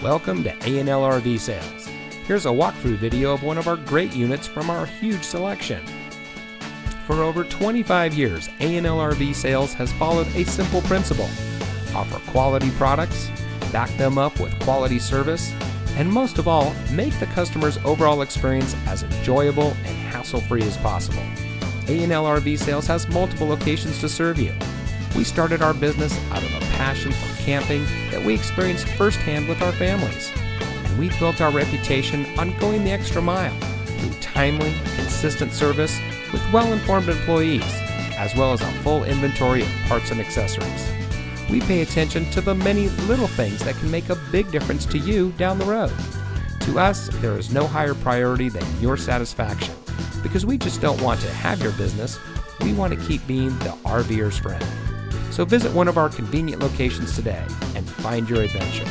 Welcome to A&L RV Sales. Here's a walkthrough video of one of our great units from our huge selection. For over 25 years, A&L RV Sales has followed a simple principle: offer quality products, back them up with quality service, and most of all, make the customer's overall experience as enjoyable and hassle-free as possible. A&L RV Sales has multiple locations to serve you. We started our business out of a passion for camping that we experienced firsthand with our families. And we've built our reputation on going the extra mile through timely, consistent service with well-informed employees, as well as a full inventory of parts and accessories. We pay attention to the many little things that can make a big difference to you down the road. To us, there is no higher priority than your satisfaction, because we just don't want to have your business. We want to keep being the RVer's friend. So visit one of our convenient locations today and find your adventure.